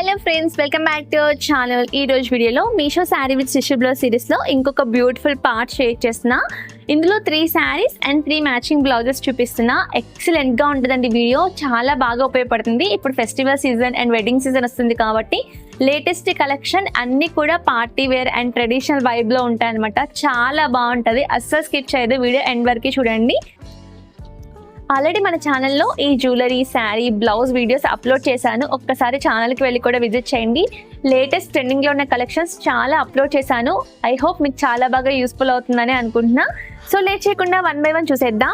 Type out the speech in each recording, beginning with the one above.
Hello friends, welcome back to our channel. ఈ రోజు వీడియోలో Meesho sari with stitch blouse సిరీస్లో ఇంకొక బ్యూటిఫుల్ పార్ట్ షేర్ చేస్తున్నా. ఇందులో 3 శారీస్ అండ్ 3 మ్యాచింగ్ బ్లౌజెస్ చూపిస్తున్నా. ఎక్సలెంట్గా ఉంటుందండి వీడియో, చాలా బాగా ఉపయోగపడుతుంది. ఇప్పుడు festival season and wedding season వస్తుంది కాబట్టి లేటెస్ట్ కలెక్షన్ అన్నీ కూడా పార్టీ వేర్ అండ్ ట్రెడిషనల్ వైబ్లో ఉంటాయన్నమాట. చాలా బాగుంటుంది, అస్సలు స్కిప్ చేయదు, వీడియో ఎండ్ వరకు చూడండి. ఆల్రెడీ మన ఛానల్లో ఈ jewellery, sari, blouse videos upload చేశాను. ఒక్కసారి ఛానల్కి వెళ్ళి కూడా విజిట్ చేయండి. లేటెస్ట్ ట్రెండింగ్లో ఉన్న కలెక్షన్స్ చాలా అప్లోడ్ చేశాను. ఐ హోప్ మీకు చాలా బాగా యూస్ఫుల్ అవుతుందని అనుకుంటున్నా. సో లేట్ చేయకుండా 1 by 1 చూసేద్దాం.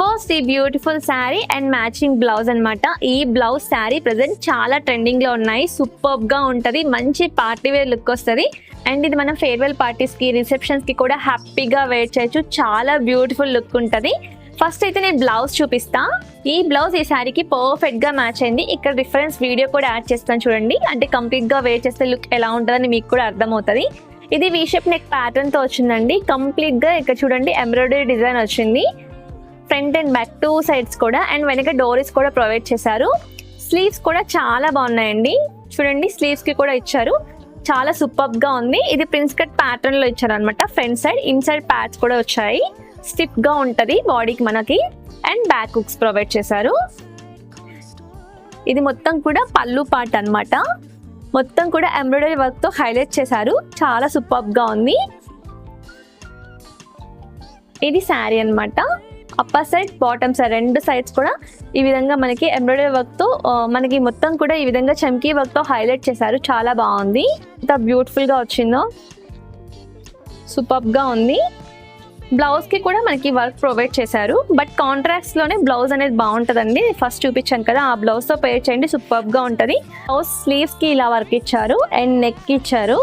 ఫస్ట్ ఈ beautiful sari and matching blouse అనమాట. ఈ బ్లౌజ్ శారీ ప్రజెంట్ చాలా ట్రెండింగ్లో ఉన్నాయి. సూపర్గా ఉంటుంది, మంచి పార్టీ వేర్ లుక్ వస్తుంది. అండ్ ఇది మనం ఫేర్వెల్ పార్టీస్కి, రిసెప్షన్స్కి కూడా హ్యాపీగా వేర్ చేయొచ్చు. చాలా బ్యూటిఫుల్ లుక్ ఉంటుంది. ఫస్ట్ అయితే నేను బ్లౌజ్ చూపిస్తా. ఈ బ్లౌజ్ ఈ శారీకి పర్ఫెక్ట్గా మ్యాచ్ అయింది. ఇక్కడ రిఫరెన్స్ వీడియో కూడా యాడ్ చేస్తాను చూడండి. అంటే కంప్లీట్గా వేర్ చేస్తే లుక్ ఎలా ఉంటుందని మీకు కూడా అర్థమవుతుంది. ఇది వీ షేప్ నెక్ ప్యాటర్న్తో వచ్చిందండి. కంప్లీట్గా ఇక్కడ చూడండి ఎంబ్రాయిడరీ డిజైన్ వచ్చింది. ఫ్రంట్ అండ్ బ్యాక్ 2 sides కూడా, అండ్ వెనక డోరీస్ కూడా ప్రొవైడ్ చేశారు. స్లీవ్స్ కూడా చాలా బాగున్నాయండి. చూడండి స్లీవ్స్కి కూడా ఇచ్చారు. చాలా సూపర్గా ఉంది. ఇది ప్రిన్స్ కట్ ప్యాటర్న్లో ఇచ్చారు అనమాట. ఫ్రంట్ సైడ్, ఇన్సైడ్ ప్యాడ్స్ కూడా వచ్చాయి. స్టిఫ్ గా ఉంటది బాడీకి మనకి, అండ్ బ్యాక్ హుక్స్ ప్రొవైడ్ చేశారు. ఇది మొత్తం కూడా పళ్ళు పార్ట్ అన్నమాట. మొత్తం కూడా ఎంబ్రాయిడరీ వర్క్ తో హైలైట్ చేశారు. చాలా సూపర్ గా ఉంది. ఇది శారీ అన్నమాట. Upper side, bottom side 2 sides కూడా ఈ విధంగా మనకి ఎంబ్రాయిడరీ వర్క్ తో మనకి మొత్తం కూడా ఈ విధంగా చమ్కీ వర్క్ తో హైలైట్ చేశారు. చాలా బాగుంది. ఎంత బ్యూటిఫుల్ గా వచ్చిందో, సూపర్ గా ఉంది. బ్లౌజ్ కి కూడా మనకి వర్క్ ప్రొవైడ్ చేశారు. బట్ కాంట్రాక్ట్స్ లోనే బ్లౌజ్ అనేది బాగుంటుందండి. ఫస్ట్ చూపించాను కదా, ఆ బ్లౌజ్ తో పేర్ చేయండి, సూపర్ గా ఉంటుంది. బ్లౌజ్ స్లీవ్స్ కి ఇలా వర్క్ ఇచ్చారు అండ్ నెక్ కి ఇచ్చారు.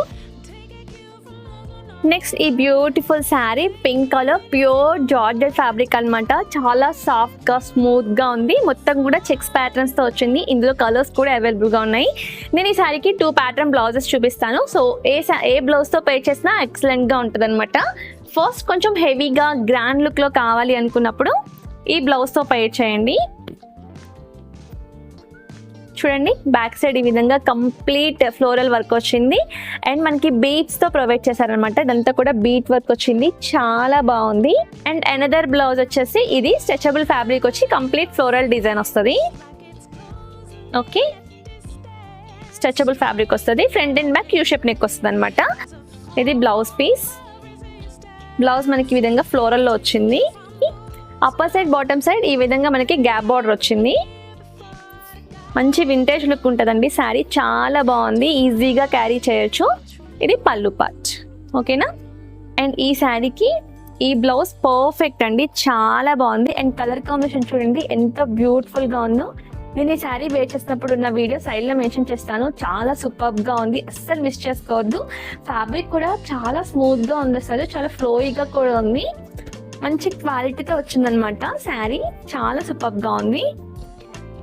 నెక్స్ట్ ఈ beautiful sari pink colour, pure georgette fabric అనమాట. చాలా సాఫ్ట్ గా, స్మూత్ గా ఉంది. మొత్తం కూడా చెక్స్ ప్యాటర్న్స్ తో వచ్చింది. ఇందులో కలర్స్ కూడా అవైలబుల్ గా ఉన్నాయి. నేను ఈ శారీకి 2 pattern బ్లౌజెస్ చూపిస్తాను. సో ఏ బ్లౌజ్ తో పేర్ చేసినా ఎక్సలెంట్ గా ఉంటుంది అనమాట. ఫస్ట్ కొంచెం హెవీగా గ్రాండ్ లుక్ లో కావాలి అనుకున్నప్పుడు ఈ బ్లౌజ్ తో పేర్ చేయండి. చూడండి బ్యాక్ సైడ్ ఈ విధంగా కంప్లీట్ ఫ్లోరల్ వర్క్ వచ్చింది. అండ్ మనకి బీట్స్ తో ప్రొవైడ్ చేశారనమాట. ఇదంతా కూడా బీట్ వర్క్ వచ్చింది. చాలా బాగుంది. అండ్ అనదర్ బ్లౌజ్ వచ్చేసి ఇది స్ట్రెచబుల్ ఫ్యాబ్రిక్ వచ్చి కంప్లీట్ ఫ్లోరల్ డిజైన్ వస్తుంది. ఓకే, స్ట్రెచబుల్ ఫ్యాబ్రిక్ వస్తుంది. Front and back U shape neck వస్తుంది అనమాట. ఇది బ్లౌజ్ పీస్. బ్లౌజ్ మనకి ఈ విధంగా ఫ్లోరల్లో వచ్చింది. అప్పర్ సైడ్, బాటమ్ సైడ్ ఈ విధంగా మనకి గ్యాప్ బార్డర్ వచ్చింది. మంచి వింటేజ్ లుక్ ఉంటుందండి శారీ. చాలా బాగుంది, ఈజీగా క్యారీ చేయొచ్చు. ఇది పళ్ళు పార్ట్. ఓకేనా. అండ్ ఈ శారీకి ఈ బ్లౌజ్ పర్ఫెక్ట్ అండి, చాలా బాగుంది. అండ్ కలర్ కాంబినేషన్ చూడండి ఎంత బ్యూటిఫుల్గా ఉందో. నేను ఈ శారీ వేర్ చేసినప్పుడు ఉన్న వీడియో సైడ్లో మెన్షన్ చేస్తాను. చాలా సూపర్గా ఉంది, అస్సలు మిస్ చేసుకోవద్దు. ఫ్యాబ్రిక్ కూడా చాలా స్మూత్గా ఉంది, అసలు చాలా ఫ్లోయిగా కూడా ఉంది. మంచి క్వాలిటీతో వచ్చిందనమాట శారీ. చాలా సూపర్గా ఉంది.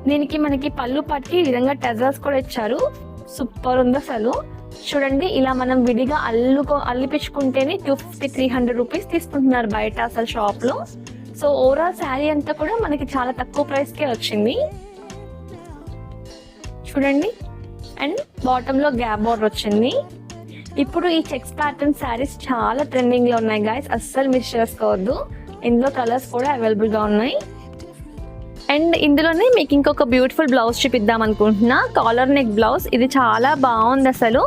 దీనికి మనకి పళ్ళు పట్టి ఈ విధంగా టజల్స్ కూడా ఇచ్చారు. సూపర్ ఉంది అసలు. చూడండి ఇలా మనం విడిగా అల్లిపించుకుంటేనే 250-300 రూపీస్ తీసుకుంటున్నారు బయట అసలు షాప్లో. సో ఓవరాల్ శారీ అంతా కూడా మనకి చాలా తక్కువ ప్రైస్కే వచ్చింది. చూడండి. అండ్ బాటంలో గ్యాప్ బార్డర్ వచ్చింది. ఇప్పుడు ఈ చెక్స్ ప్యాటర్న్ శారీస్ చాలా ట్రెండింగ్లో ఉన్నాయి గాయస్, అస్సలు మిస్ చేసుకోవద్దు. ఇందులో కలర్స్ కూడా అవైలబుల్గా ఉన్నాయి. అండ్ ఇందులోనే మీకు ఇంకొక బ్యూటిఫుల్ బ్లౌజ్ చూపిద్దాం అనుకుంటున్నా. Collar neck blouse. ఇది చాలా బాగుంది అసలు.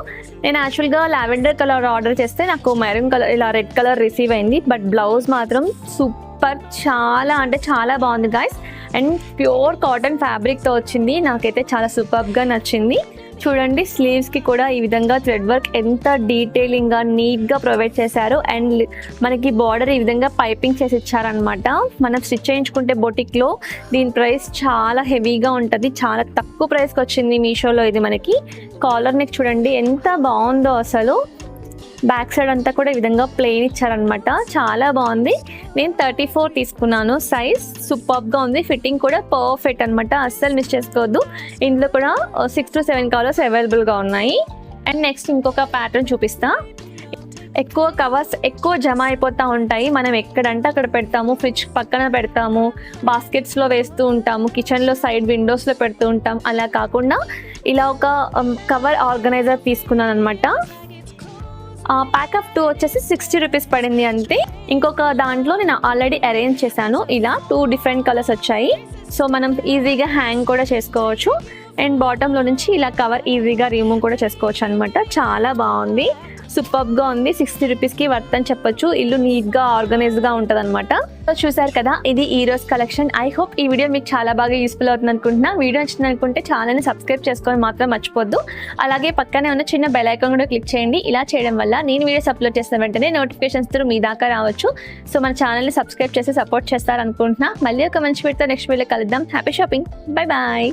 నేను యాక్చువల్గా లావెండర్ కలర్ ఆర్డర్ చేస్తే నాకు మెరూన్ కలర్, ఇలా రెడ్ కలర్ రిసీవ్ అయింది. బట్ బ్లౌజ్ మాత్రం సూపర్, చాలా అంటే చాలా బాగుంది గాయస్. అండ్ ప్యూర్ కాటన్ ఫ్యాబ్రిక్తో వచ్చింది. నాకైతే చాలా సూపర్గా నచ్చింది. చూడండి స్లీవ్స్కి కూడా ఈ విధంగా థ్రెడ్ వర్క్ ఎంత డీటెయిలింగ్గా, నీట్గా ప్రొవైడ్ చేశారు. అండ్ మనకి బార్డర్ ఈ విధంగా పైపింగ్ చేసి ఇచ్చారనమాట. మనం స్టిచ్ చేయించుకుంటే బొటిక్లో దీని ప్రైస్ చాలా హెవీగా ఉంటుంది. చాలా తక్కువ ప్రైస్కి వచ్చింది మీషోలో ఇది మనకి. కాలర్ నెక్ చూడండి ఎంత బాగుందో అసలు. బ్యాక్ సైడ్ అంతా కూడా ఈ విధంగా ప్లెయిన్ ఇచ్చారనమాట. చాలా బాగుంది. నేను 34 తీసుకున్నాను సైజ్. సూపర్గా ఉంది. ఫిట్టింగ్ కూడా పర్ఫెక్ట్ అనమాట, అస్సలు మిస్ చేసుకోవద్దు. ఇందులో కూడా 6 to 7 కలర్స్ అవైలబుల్గా ఉన్నాయి. అండ్ నెక్స్ట్ ఇంకొక ప్యాటర్న్ చూపిస్తా. ఎక్కువ కవర్స్ ఎక్కువ జమ అయిపోతూ ఉంటాయి. మనం ఎక్కడంటే అక్కడ పెడతాము, ఫ్రిడ్జ్ పక్కన పెడతాము, బాస్కెట్స్లో వేస్తూ ఉంటాము, కిచెన్లో సైడ్ విండోస్లో పెడుతూ ఉంటాం. అలా కాకుండా ఇలా ఒక కవర్ ఆర్గనైజర్ తీసుకున్నాను అనమాట. ప్యాకప్ 2 వచ్చేసి 60 రూపీస్ పడింది అంతే. ఇంకొక దాంట్లో నేను ఆల్రెడీ అరేంజ్ చేశాను. ఇలా 2 డిఫరెంట్ కలర్స్ వచ్చాయి. సో మనం ఈజీగా హ్యాంగ్ కూడా చేసుకోవచ్చు. అండ్ బాటంలో నుంచి ఇలా కవర్ ఈజీగా రిమూవ్ కూడా చేసుకోవచ్చు అనమాట. చాలా బాగుంది, సూపర్గా ఉంది. 60 రూపీస్కి వర్త్ అని చెప్పొచ్చు. ఇల్లు నీట్గా ఆర్గనైజ్గా ఉంటుంది అనమాట. సో చూసారు కదా, ఇది ఈ రోజు కలెక్షన్. ఐ హోప్ ఈ వీడియో మీకు చాలా బాగా యూస్ఫుల్ అవుతుంది అనుకుంటున్నా. వీడియో నచ్చింది అనుకుంటే ఛానల్ని సబ్స్క్రైబ్ చేసుకొని మాత్రం మర్చిపోద్దు. అలాగే పక్కనే ఉన్న చిన్న బెల్ ఐకాన్ కూడా క్లిక్ చేయండి. ఇలా చేయడం వల్ల నేను వీడియోస్ అప్లోడ్ చేసిన వెంటనే నోటిఫికేషన్స్ త్రూ మీ దాకా రావచ్చు. సో మన ఛానల్ని సబ్స్క్రైబ్ చేసి సపోర్ట్ చేస్తారనుకుంటున్నా. మళ్ళీ ఒక మంచి వీడియోతో నెక్స్ట్ వీడియో కలుద్దాం. Happy shopping. Bye bye.